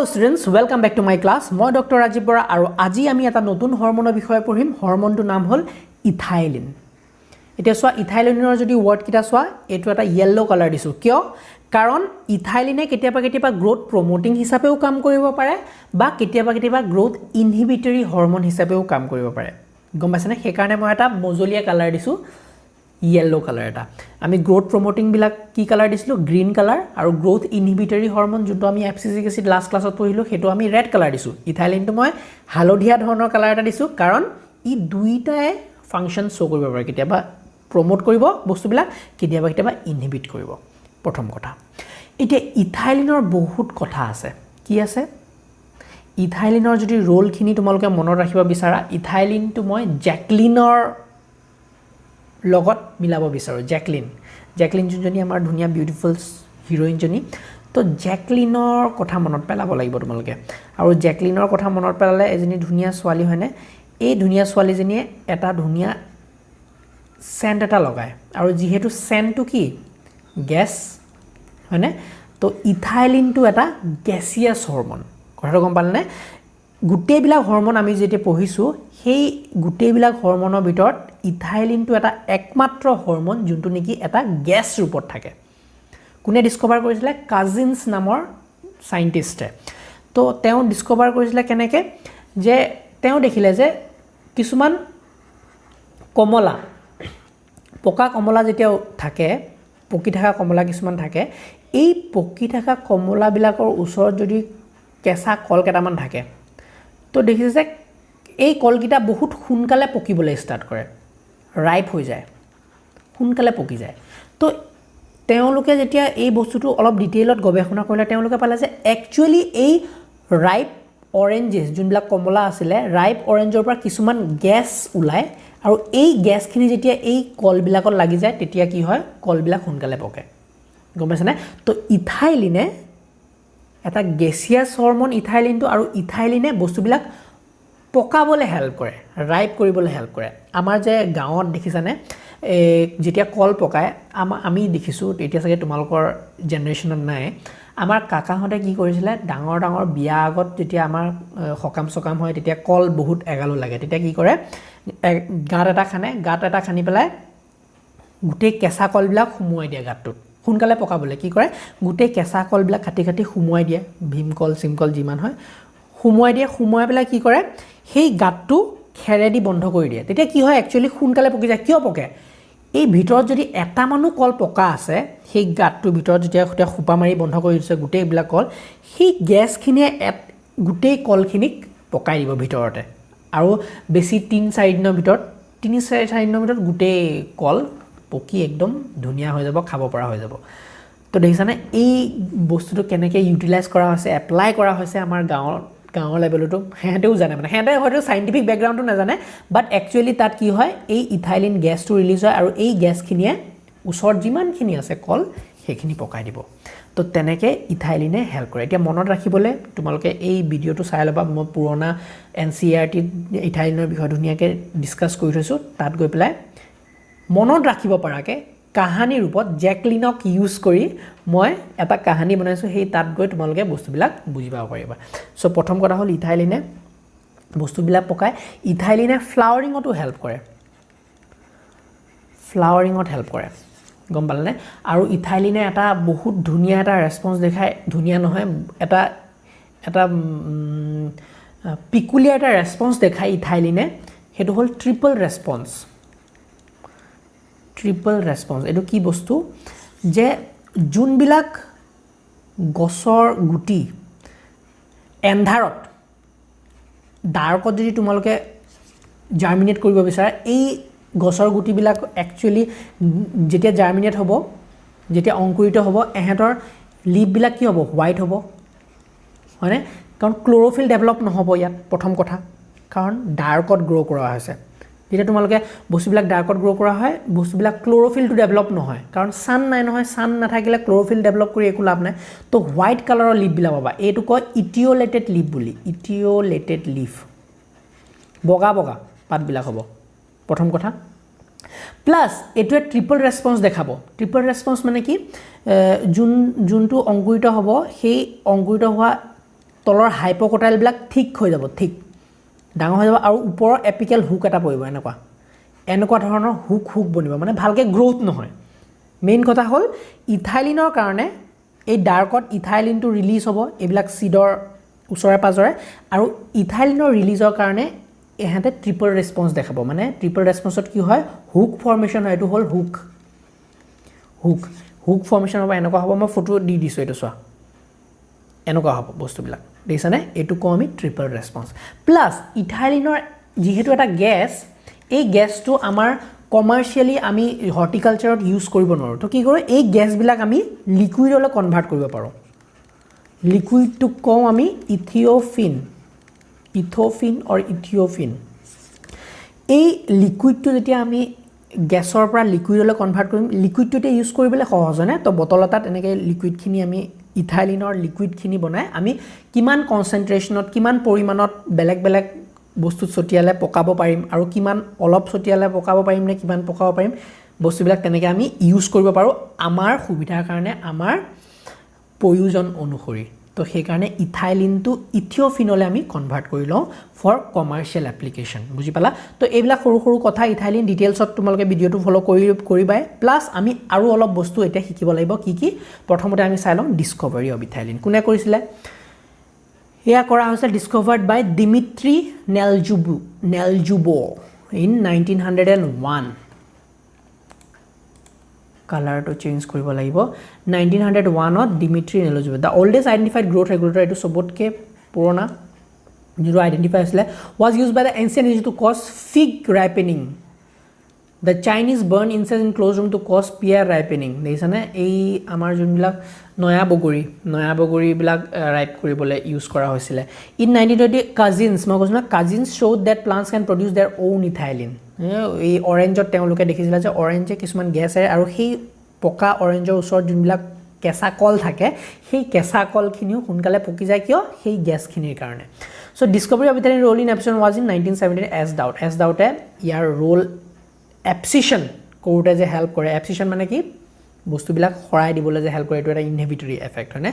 Hello students, welcome back to my class. মই Dr. Rajib Borah আৰু আজি আমি এটা নতুন হৰমনৰ বিষয়ে পঢ়িম। হৰমনটো নাম হ'ল ইথাইলিন। এতিয়া সোৱা ইথাইলিনৰ যদি ওয়াৰ্ড কিটা সোৱা এটো এটা ইয়েলো কালাৰ দিছো। কিয়? কাৰণ ইথাইলিনে কেতিয়াবা গ্ৰোথ প্ৰমোটিং হিচাপেও কাম কৰিব পাৰে বা কেতিয়াবা গ্ৰোথ ইনহিবিটৰি হৰমন হিচাপেও কাম কৰিব পাৰে। গম পাইছানে? সেই কাৰণে মই এটা মজলিয়া কালাৰ দিছো। येलो कलर এটা আমি গ্ৰোথ প্ৰমোটিং বিলাক কি কালাৰ দিছিলো গ্ৰীন কালাৰ আৰু গ্ৰোথ ইনহিবিটৰি হৰমন যোনটো আমি এফচিসিক এসিড লাষ্ট ক্লাছত পঢ়িলো হেতু আমি ৰেড কালাৰ দিছো ইথাইলিনটো মই হালধীয়া ধৰণৰ কালাৰ এটা দিছো কাৰণ ই দুইটাই ফাংচন শো কৰিব পাৰে কেতিয়াবা প্ৰমোট কৰিব বস্তুবিলাক কেতিয়াবা ইনহিবিট কৰিব প্ৰথম কথা এতিয়া ইথাইলিনৰ বহুত কথা আছে কি আছে ইথাইলিনৰ যদি ৰোল খিনি তোমালোকে মনত ৰাখিব বিচাৰা ইথাইলিনটো মই জ্যাকলিনৰ লগত মিলাব বিচাৰো জ্যাকলিন যোনজনী আমাৰ ধুনিয়া বিউটিফুল হিৰোইন জনী তো জ্যাকলিনৰ কথা মনত পেলাব লাগিব তোমালোকে আৰু জ্যাকলিনৰ কথা মনত পেলালে এজনী ধুনিয়া ছোৱালী হয়নে এই ধুনিয়া ছোৱালীজনীয়ে এটা ধুনিয়া সেন্ট এটা লগায় আৰু যিহেতু সেন্টটো কি গ্যাস হয়নে তো ইথাইলিনটো এটা গ্যাসিয়াস হৰমন কথাটো গম পালনে গুটেবিলাক হৰমন আমি যেতে পঢ়িছো সেই গুটেবিলাক হৰমনৰ ভিতৰত ইথাইলিনটো এটা একমাত্ৰ হৰমন যোনটো নেকি এটা গ্যাস ৰূপত থাকে কোনে ডিসকভাৰ কৰিছিলে কাজিনছ নামৰ সাইন্টিষ্টে তো তেওঁ ডিসকভাৰ কৰিছিলে কেনেকে যে তেওঁ দেখিলে যে কিছুমান কমলা পকা কমলা যেতিয়া থাকে পকি থকা কমলা কিছুমান থাকে এই পকি থকা কমলা বিলাকৰ ওচৰত যদি কেঁচা কল কেটামান থাকে তো দেখিছে যে এই কলকিটা বহুত সোনকালে পকিবলৈ ষ্টাৰ্ট কৰে রাইপ হৈ যায় সোনকালে পকি যায় তো তেওঁলোকে যেতিয়া এই বস্তুটো অলপ ডিটেইলত গৱেষণা কৰিলে তেওঁলোকে পালে যে একচুয়ালি এই ৰাইপ অৰেঞ্জেস যোনবিলাক কমলা আছিল ৰাইপ অৰেঞ্জৰ পৰা কিছুমান গ্যাস ওলায় আৰু এই গ্যাসখিনি যেতিয়া এই কলবিলাকত লাগি যায় তেতিয়া কি হয় কলবিলাক সোনকালে পকে গম পাইছানে তো ইথাইলিনে এটা গ্যাসিয়াস হৰমন ইথাইলিনটো আৰু ইথাইলিনে বস্তুবিলাক পকাবলে হেল্প কৰে ৰাইপ কৰিবলৈ হেল্প কৰে আমাৰ যে গাঁৱত দেখিছানে যেতিয়া কল পকায় আমি দেখিছো এতিয়া চাগে তোমালোকৰ জেনাৰেশনত নাই আমাৰ কাকাহঁতে কি কৰিছিল ডাঙৰ বিয়া আগত যেতিয়া আমাৰ হকাম হয় তেতিয়া কল বহুত এগালো লাগে তেতিয়া কি কৰে গাঁত এটা খানি পেলাই গুটেই কেঁচা কলবিলাক সুমুৱাই দিয়ে গাঁতটোত সোনকালে পকাবলে কি কৰে গুটেই কেঁচা কলবিলাক কাটি সুমুৱাই দিয়ে ভীমকল সিমকল যিমান হয় সুমুৱাই পেলাই কি কৰে সেই গাঁতটো খেৰেদি বন্ধ কৰি দিয়ে তেতিয়া কি হয় একচুয়ালি সোনকালে পকি যায় কিয় পকে এই ভিতৰত যদি এটা মানুহ কল পকা আছে সেই গাঁতটোৰ ভিতৰত যেতিয়া খুপা মাৰি বন্ধ কৰি দিছে গুটেই বিলাক কল সেই গ্যাসখিনিয়ে গুটেই কলখিনিক পকাই দিব ভিতৰতে আৰু বেছি 3-4 দিনৰ ভিতৰত 3-4 দিনৰ ভিতৰত গুটেই কল পকি একদম ধুনিয়া হৈ যাব খাব পৰা হৈ যাব তো দেখিছানে এই বস্তুটো কেনেকৈ ইউটিলাইজ কৰা হৈছে এপ্লাই কৰা হৈছে আমাৰ গাঁৱৰ লেভেলটো হেঁতেও জানে মানে হেঁতে হয়তো সাইন্টিফিক ব্যাকগ্ৰাউণ্ডটো নাজানে বাট একচুয়ালি তাত কি হয় এই ইথাইলিন গ্যাসটো ৰিলিজ হয় আৰু এই গ্যাসখিনিয়ে ওচৰত যিমানখিনি আছে কল সেইখিনি পকাই দিব তো তেনেকৈ ইথাইলিনে হেল্প কৰে এতিয়া মনত ৰাখিবলৈ তোমালোকে এই ভিডিঅ'টো চাই ল'বা মই পুৰণা NCERT ইথাইলিনৰ বিষয়ে ধুনীয়াকৈ ডিসকাস কৰি থৈছো তাত গৈ পেলাই মনত ৰাখিব পৰাকে কাহানী ৰূপত জ্যাকলিনক ইউজ কৰি মই এটা কাহানী বনাইছো সেই তাত গৈ তোমালোকে বস্তুবিলাক বুজিব পাৰিবা সো প্ৰথম কথা হ'ল ইথাইলিনে বস্তুবিলাক পকায় ইথাইলিনে ফ্লাৱাৰিঙতো হেল্প কৰে গম পালানে আৰু ইথাইলিনে এটা বহুত ধুনিয়া এটা ৰেসপন্স দেখায় ধুনিয়া নহয় এটা পিকুলিয়াৰ এটা ৰেসপন্স দেখায় ইথাইলিনে হেতু হ'ল ট্ৰিপল ৰেসপন্স এটো কি বস্তু যে যোনবিলাক গছৰ গুটি এন্ধাৰত ডাৰ্কত যদি তোমালোকে জাৰ্মিনেট কৰিব বিচাৰা এই গছৰ গুটিবিলাক একচুয়ালি যেতিয়া জাৰ্মিনেট হ'ব যেতিয়া অংকুৰিত হ'ব এহেতৰ লিভবিলাক কি হ'ব হোৱাইট হ'ব হয়নে কাৰণ ক্লোৰোফিল ডেভেলপ নহব ইয়াত প্ৰথম কথা কাৰণ ডাৰ্কত গ্ৰো কৰা হৈছে যেতিয়া তোমালোকে বস্তুবিলাক ডাৰ্কত গ্ৰো কৰা হয় বস্তুবিলাক ক্লোৰোফিলটো ডেভেলপ নহয় কাৰণ সান নাই নহয় সান নাথাকিলে ক্লোৰোফিল ডেভেলপ কৰি একো লাভ নাই তো হোৱাইট কালাৰৰ লিভ বিলাক পাবা এইটো কয় ইটিওলেটেড লিভ বুলি ইটিওলেটেড লিভ বগা পাতবিলাক হ'ব প্ৰথম কথা প্লাস এটো ট্ৰিপল ৰেসপন্স দেখাবো ট্ৰিপল ৰেসপন্স মানে কি যোনটো অংকুৰিত হ'ব সেই অংকুৰিত হোৱা তলৰ হাইপোকটাইলবিলাক ঠিক হৈ যাব ঠিক ডাঙৰ হৈ যাব আৰু ওপৰৰ এপিকেল হুক এটা পৰিব এনেকুৱা ধৰণৰ হুক বনিব মানে ভালকৈ গ্ৰোথ নহয় মেইন কথা হ'ল ইথাইলিনৰ কাৰণে এই ডাৰ্কত ইথাইলিনটো ৰিলিজ হ'ব এইবিলাক সিডৰ ওচৰে পাজৰে আৰু ইথাইলিনৰ ৰিলিজৰ কাৰণে এহাতে ট্ৰিপল ৰেসপন্স দেখাব মানে ট্ৰিপল ৰেসপন্সত কি হয় হুক ফৰ্মেশন হয় এটো হ'ল হুক ফৰ্মেশন হ'ব এনেকুৱা হ'ব মই ফটো দি দিছো এটো চোৱা এনেকুৱা হ'ব বস্তুবিলাক দেখিছানে এটো কও আমি ট্ৰিপল ৰেসপন্স প্লাস ইথাইলিনৰ যেহেতু এটা গ্যাস এই গ্যাসটো আমাৰ কমাৰ্শিয়ালি আমি হৰ্টিকালচাৰত ইউজ কৰিব নোৱাৰো তো কি কৰো এই গ্যাসবিলাক আমি লিকুইডলৈ কনভাৰ্ট কৰিব পাৰো লিকুইডটো কও আমি ইথোফিন অৰ ইথিওফিন এই লিকুইডটো যেতিয়া আমি গ্যাসৰ পৰা লিকুইডলৈ কনভাৰ্ট কৰিম লিকুইডটোতে ইউজ কৰিবলৈ সহজ হয় না তো বটল এটাত এনেকৈ লিকুইডখিনি আমি ইথাইলিনৰ লিকুইডখিনি বনাই আমি কিমান কনসেন্ট্ৰেচনত কিমান পৰিমাণত বেলেগ বস্তু ছটিয়ালে পকাব পাৰিম আৰু কিমান অলপ ছটিয়ালে পকাব পাৰিম নে কিমান পকাব পাৰিম বস্তুবিলাক তেনেকৈ আমি ইউজ কৰিব পাৰো আমাৰ সুবিধাৰ কাৰণে আমাৰ প্ৰয়োজন অনুসৰি তো সেই কাৰণে ইথাইলিনটো ইথিওফিনলৈ আমি কনভাৰ্ট কৰি লওঁ ফৰ কমাৰ্শিয়াল এপ্লিকেশন বুজি পালা তো এইবিলাক সৰু কথা ইথাইলিন ডিটেইলছত তোমালোকে ভিডিওটো ফলো কৰিবাই প্লাস আমি আৰু অলপ বস্তু এতিয়া শিকিব লাগিব কি প্ৰথমতে আমি চাই লওঁ ডিসকভাৰী অফ ইথাইলিন কোনে কৰিছিলে এয়া কৰা হৈছে discovered by Dmitri Neljubow in 1901 color to change কৰিব লাগিব 1901 ত Dmitri Neljubow the oldest identified growth regulator এটো সবতকে পুৰণা যিটো আইডেন্টিফাই হৈছিলে was used by the ancient Egypt to cause fig ripening the Chinese burn incense in closed room to cause pear ripening দেখিছানে এই আমাৰ যোনবিলাক নয়া বগৰী বিলাক ৰাইপ কৰিবলৈ ইউজ কৰা হৈছিল in 1920 cousins showed that plants can produce their own ethylene এই অৰেঞ্জত তেওঁলোকে দেখিছিল যে অৰেঞ্জে কিছুমান গ্যাস আছে আৰু সেই পকা অৰেঞ্জৰ ওচৰত যোনবিলাক কেঁচা কল থাকে সেই কেঁচা কলখিনিও সোনকালে পকি যায় কিয় সেই গ্যাসখিনিৰ কাৰণে so discovery of ethylene role in absorption was in 1917 as doubt ইয়াৰ ৰোল abscission কৰোতে যে হেল্প কৰে abscission মানে কি বস্তুবিলাক খৰাই দিবলৈ যে হেল্প কৰে এটো এটা ইনহিবিটৰি এফেক্ট হয়নে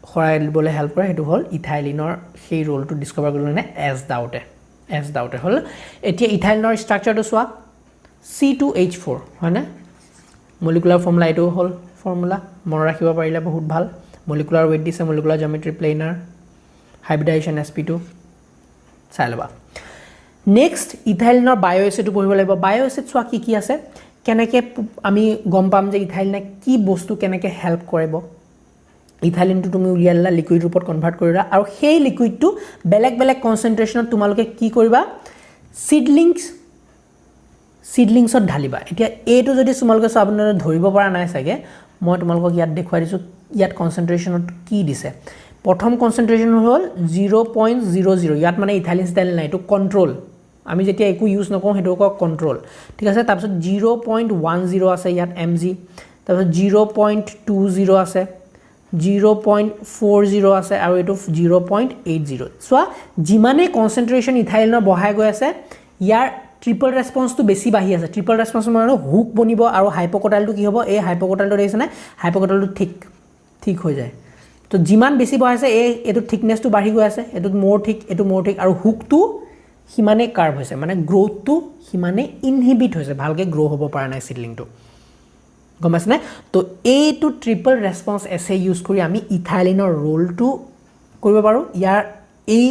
খৰাই দিবলৈ হেল্প কৰে হেতু হল ইথাইলিনৰ সেই ৰোলটো ডিসকভাৰ কৰিলে as doubt হল এতিয়া ইথাইলিনৰ ষ্ট্ৰাকচাৰটো চোৱা C2H4 হয়নে মলিকুলাৰ ফৰ্মুলা এটো হল ফৰ্মুলা মন ৰাখিব পাৰিলে বহুত ভাল মলিকুলাৰ ওয়েট দিছে মলিকুলাৰ জিওমেট্ৰি প্লেনাৰ হাইব্ৰিডাইজেশন sp2 চাই লবা নেক্সট ইথাইলিনৰ বায়োএসিডটো পঢ়িব লাগিব বায়োএসিড চোৱা কি আছে কেনেকৈ আমি গম পাম যে ইথাইলিনে কি বস্তু কেনেকৈ হেল্প কৰিব ইথাইলিনটো তুমি উলিয়ালা লিকুইড ৰূপত কনভাৰ্ট কৰিলা আৰু সেই লিকুইডটো বেলেগ কনসেন্ট্ৰেচনত তোমালোকে কি কৰিবা সিডলিংছত ঢালিবা এতিয়া এটো যদি তোমালোকে আপোনালোকে ধৰিব পৰা নাই সাগে মই তোমালোকক ইয়াত দেখুৱাই দিছো ইয়াত কনসেন্ট্ৰেচনত কি দিছে প্ৰথম কনসেন্ট্ৰেচন হ'ল 0.00 ইয়াত মানে ইথাইলিন স্টাইল নাই এটো কন্ট্ৰোল আমি যেতিয়া একো ইউজ নকৰো হেটো কন্ট্ৰোল ঠিক আছে তাৰপিছত 0.10 আছে ইয়াত mg তাৰপিছত 0.20 আছে 0.40 আছে আৰু এটো 0.80 সো জিমানে কনসেন্ট্ৰেচন ইথাইলিনৰ বহাই গৈ আছে ইয়াৰ ট্ৰিপল ৰেসপন্সটো বেছি বাঢ়ি আছে ট্ৰিপল ৰেসপন্স মানে হুক বনিব আৰু হাইপোকটাইলটো কি হ'ব এই হাইপোকটাইলটো দেখিছে না হাইপোকটাইলটো ঠিক হৈ যায় তো জিমান বেছি বহাইছে এটো থিকনেসটো বাঢ়ি গৈ আছে এটো মোৰ ঠিক আৰু হুকটো হিমানে কাৰ্ভ হৈছে মানে গ্ৰোথটো হিমানে ইনহিবিট হৈছে ভালকে গ্ৰো হ'ব পৰা নাই সিডলিংটো গমাছ না তো এইটো ট্ৰিপল ৰেসপন্স এসে ইউজ কৰি আমি ইথাইলিনৰ ৰোলটো কৰিব পাৰো ইয়াৰ এই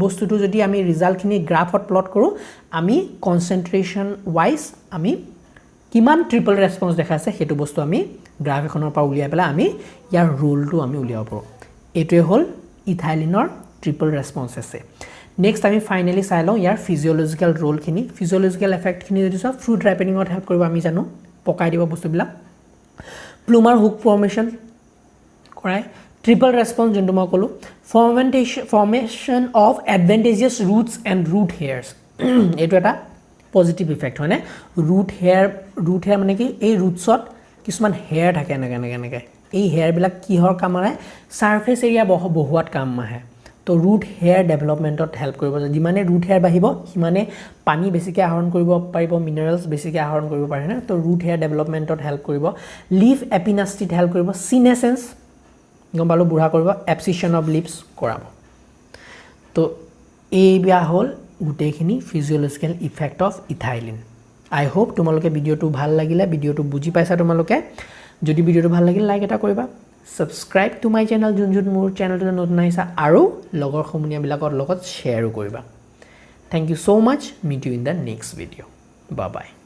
বস্তুটো যদি আমি ৰিজাল্টখিনি গ্ৰাফত প্লট কৰো আমি কনসেন্ট্ৰেচন ওয়াইজ আমি কিমান ট্ৰিপল ৰেসপন্স দেখাইছে হেতু বস্তু আমি গ্ৰাফ এখনৰ পৰা উলিয়াই পেলা আমি ইয়াৰ ৰোলটো আমি উলিয়াব পাৰো এটোৱে হল ইথাইলিনৰ ট্ৰিপল ৰেসপন্স আছে নেক্সট আমি ফাইনালি চাই লওঁ ইয়াৰ ফিজিওলজিক্যাল ৰোলখিনি ফিজিওলজিক্যাল এফেক্টখিনি যদি সব ফ্ৰুট ৰাইপেনিঙত হেল্প কৰিব আমি জানো পকাই দিব বস্তুবিলাক প্লুমাৰ হুক ফৰ্মেশন কৰাই ট্ৰিপল ৰেসপন্স যোনটো মই কলো ফৰ্মেশন অফ এডভান্টেজিয়াছ ৰুটস এণ্ড ৰুট হেয়াৰ্স এটো এটা পজিটিভ ইফেক্ট হয় না ৰুট হেয়াৰ মানে কি এই ৰুটছত কিছুমান হেয়াৰ থাকে এনেকে এই হেয়াৰ বিলাক কিহৰ কাম আহে সাৰফেস এৰিয়া বহুৱাত কাম আহে তো ৰুট হেয়াৰ ডেভেলপমেন্টত হেল্প কৰিব যিমানে ৰুট হেয়াৰ বাঢ়িব সিমানে পানী বেছিকৈ আহৰণ কৰিব পাৰিব মিনাৰেলছ বেছিকৈ আহৰণ কৰিব পাৰে না তো ৰুট হেয়াৰ ডেভেলপমেন্টত হেল্প কৰিব লিফ এপিনাষ্টিত হেল্প কৰিব সিনেসেন্স গম পালো বুঢ়া কৰিব এবসিশন অফ লিভছ কৰাব তো এইবিয়া হ'ল গোটেইখিনি physiological effect of ethylene I hope তোমালোকে ভিডিওটো ভাল লাগিলে ভিডিওটো বুজি পাইছা তোমালোকে যদি ভিডিওটো ভাল লাগিলে লাইক এটা কৰিবা সাবস্ক্ৰাইব টু মাই চেনেল যোন মোৰ চেনেলটো নতুন আহিছা আৰু লগৰ সমনীয়াবিলাকৰ লগত শ্বেয়াৰো কৰিবা thank you so much meet you in the next video bye by